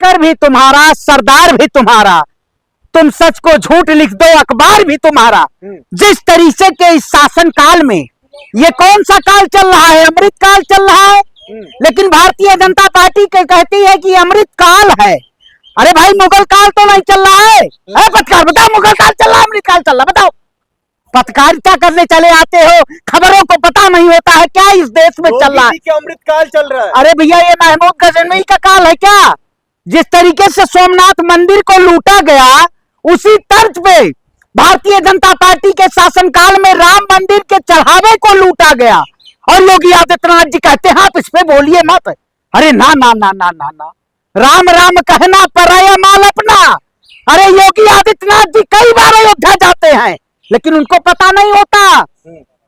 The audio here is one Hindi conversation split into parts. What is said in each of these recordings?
लश्कर भी तुम्हारा, सरदार भी तुम्हारा, तुम सच को झूठ लिख दो, अखबार भी तुम्हारा। जिस तरीके के इस शासन काल में, ये कौन सा काल चल रहा है? अमृत काल चल रहा है। लेकिन भारतीय जनता पार्टी कहती है कि अमृत काल है। अरे भाई, मुगल काल तो नहीं चल रहा है। पत्रकार बताओ, मुगल काल चल रहा है, अमृत काल चल रहा है? बताओ। पत्रकारिता करने चले आते हो, खबरों को पता नहीं होता है क्या इस देश में चल रहा है? क्या अमृत काल चल रहा है? अरे भैया, ये महमूद गजनवी का काल है क्या? जिस तरीके से सोमनाथ मंदिर को लूटा गया, उसी तर्ज पे भारतीय जनता पार्टी के शासनकाल में राम मंदिर के चढ़ावे को लूटा गया। और योगी आदित्यनाथ जी कहते हैं आप इस पे बोलिए मत। अरे ना ना ना ना ना ना, राम राम कहना पराया माल अपना। अरे योगी आदित्यनाथ जी कई बार अयोध्या जाते हैं, लेकिन उनको पता नहीं होता,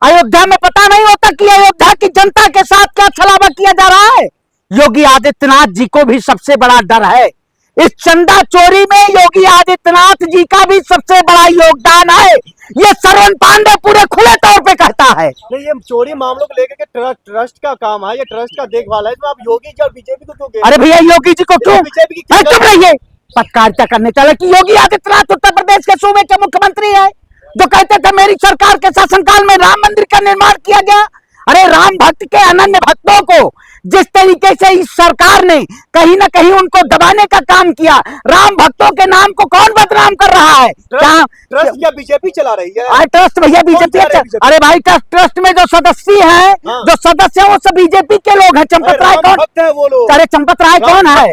अयोध्या में पता नहीं होता कि अयोध्या की जनता के साथ क्या छलावा किया जा रहा है। योगी आदित्यनाथ जी को भी सबसे बड़ा डर है। इस चंदा चोरी में योगी आदित्यनाथ जी का भी सबसे बड़ा योगदान है। ये श्रवण पांडे पूरे खुले तौर पे कहता है। नहीं, ये चोरी मामलों को लेकर के ट्रस्ट का काम है, ये ट्रस्ट का देखभाल है। तो आप योगी जी और बीजेपी को क्यों? अरे भैया, योगी जी को क्यों? बीजेपी की चुप रहिए। पत्रकारिता करने चले कि योगी आदित्यनाथ उत्तर प्रदेश के सूबे के मुख्यमंत्री है, जो कहते थे मेरी सरकार के शासनकाल में राम मंदिर का निर्माण किया गया। अरे राम भक्त के अनन्य भक्तों को जिस तरीके से इस सरकार ने कहीं ना कहीं उनको दबाने का काम किया, राम भक्तों के नाम को कौन बदनाम कर रहा है? ट्रस्ट क्या बीजेपी चला रही है? ट्रस्ट भैया बीजेपी। अरे भाई, ट्रस्ट में जो सदस्य हैं, जो सदस्य हैं, वो सब बीजेपी के लोग हैं। चंपत राय कौन है? वो लोग। अरे चंपत राय कौन है?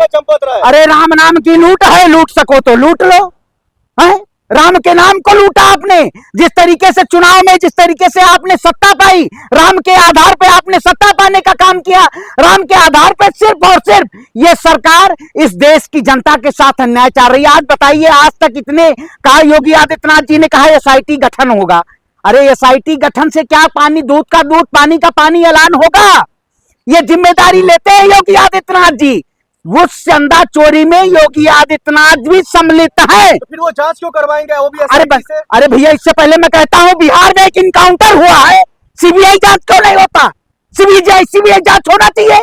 अरे राम नाम की लूट है, लूट सको तो लूट लो। है राम के नाम को लूटा आपने। जिस तरीके से चुनाव में, जिस तरीके से आपने सत्ता पाई, राम के आधार पे आपने सत्ता पाने का काम किया। राम के आधार पे सिर्फ और सिर्फ ये सरकार इस देश की जनता के साथ अन्याय चाह रही है। आज बताइए, आज तक इतने कहा योगी आदित्यनाथ जी ने कहा एसआईटी गठन होगा। अरे एसआईटी गठन से क्या? पानी दूध का दूध, पानी का पानी ऐलान होगा। ये जिम्मेदारी लेते हैं योगी आदित्यनाथ जी। वो चंदा चोरी में योगी आदित्यनाथ भी सम्मिलित है। तो फिर वो जांच क्यों करवाएंगे? वो भी अरे भैया, इससे पहले मैं कहता हूं, बिहार में एक इनकाउंटर हुआ है, सीबीआई जांच क्यों नहीं होता? सीबीआई जांच होना चाहिए,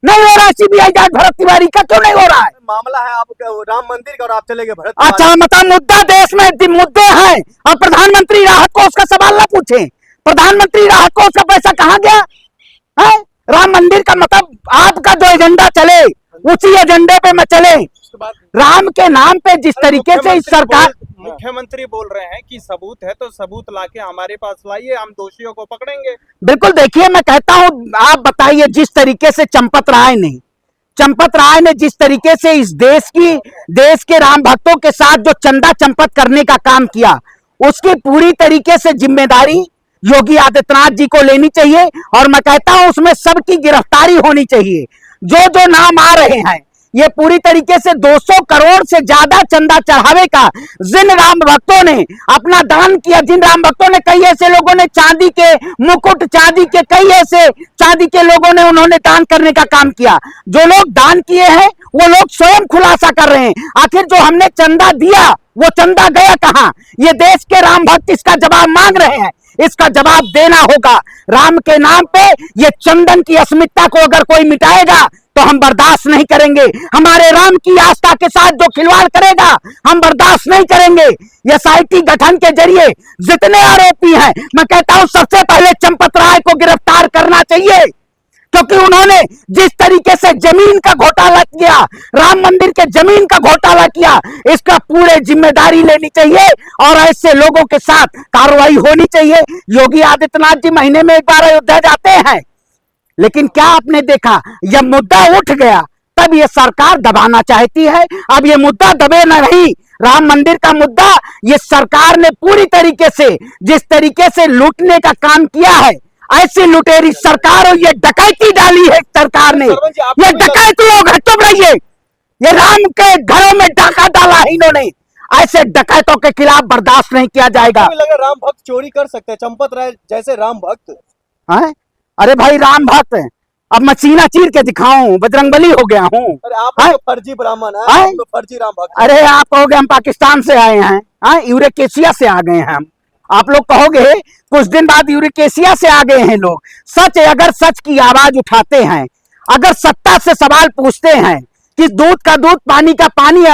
नहीं हो रहा है। सीबीआई जांच भरत तिवारी का क्यों नहीं हो रहा है? मामला है आप राम मंदिर का और आप चले गए भरत। अच्छा, मतलब मुद्दा देश में मुद्दे हैं और प्रधानमंत्री राहत को उसका सवाल ना पूछे। प्रधानमंत्री राहत को उसका पैसा कहां गया है? राम मंदिर का मतलब आपका जो एजेंडा चले उसी एजेंडे पे मैं चले। राम के नाम पे जिस तरीके से इस सरकार, मुख्यमंत्री बोल रहे हैं कि सबूत है तो सबूत लाके हमारे पास लाइए, हम दोषियों को पकड़ेंगे। बिल्कुल। देखिए, मैं कहता हूं, आप बताइए, जिस तरीके से चंपत राय ने जिस तरीके से इस देश के राम भक्तों के साथ जो चंदा चंपत करने का काम किया, उसकी पूरी तरीके से जिम्मेदारी योगी आदित्यनाथ जी को लेनी चाहिए। और मैं कहता हूं, उसमें सबकी गिरफ्तारी होनी चाहिए। जो जो नाम आ रहे हैं, ये पूरी तरीके से 200 करोड़ से ज्यादा चंदा चढ़ावे का जिन राम भक्तों ने अपना दान किया, जिन राम भक्तों ने, कई ऐसे लोगों ने चांदी के मुकुट, चांदी के कई ऐसे चांदी के लोगों ने उन्होंने दान करने का काम किया। जो लोग दान किए हैं वो लोग स्वयं खुलासा कर रहे हैं। आखिर जो हमने चंदा दिया, वो चंदा गया कहां? ये देश के राम भक्त इसका जवाब मांग रहे हैं। इसका जवाब देना होगा। राम के नाम पे ये चंदन की अस्मिता को अगर कोई मिटाएगा तो हम बर्दाश्त नहीं करेंगे। हमारे राम की आस्था के साथ जो खिलवाड़ करेगा, हम बर्दाश्त नहीं करेंगे। एसआईटी गठन के जरिए जितने आरोपी हैं, मैं कहता हूं सबसे पहले चंपत राय को गिरफ्तार करना चाहिए, क्योंकि उन्होंने जिस तरीके से जमीन का घोटाला किया, राम मंदिर के जमीन का घोटाला किया, इसका पूरे जिम्मेदारी लेनी चाहिए और ऐसे लोगों के साथ कार्रवाई होनी चाहिए। योगी आदित्यनाथ जी महीने में एक बार अयोध्या जाते हैं, लेकिन क्या आपने देखा, जब मुद्दा उठ गया तब ये सरकार दबाना चाहती है। अब ये मुद्दा दबे न रही। राम मंदिर का मुद्दा ये सरकार ने पूरी तरीके से, जिस तरीके से लूटने का काम किया है, ऐसी लुटेरी सरकार और ये डकैती डाली है सरकार ने। ये डकैत लोग हैं, चुप रहिए। ये राम के घरों में डाका डाला है इन्होंने। ऐसे डकैतों के खिलाफ बर्दाश्त नहीं किया जाएगा। लगा राम भक्त चोरी कर सकते हैं, चंपत राय जैसे राम भक्त है? अरे भाई, राम भक्त, अब मैं सीना चीर के दिखाऊं, बजरंगबली हो गया हूँ। अरे आप तो फर्जी ब्राह्मण है, तो फर्जी राम भक्त। अरे आप कहोगे हम पाकिस्तान से आए हैं, यूरेकेशिया से आ गए हैं हम। आप लोग कहोगे कुछ दिन बाद यूरेकेशिया से आ गए हैं लोग। सच, अगर सच की आवाज उठाते हैं, अगर सत्ता से सवाल पूछते हैं, कि दूध का दूध पानी का पानी है।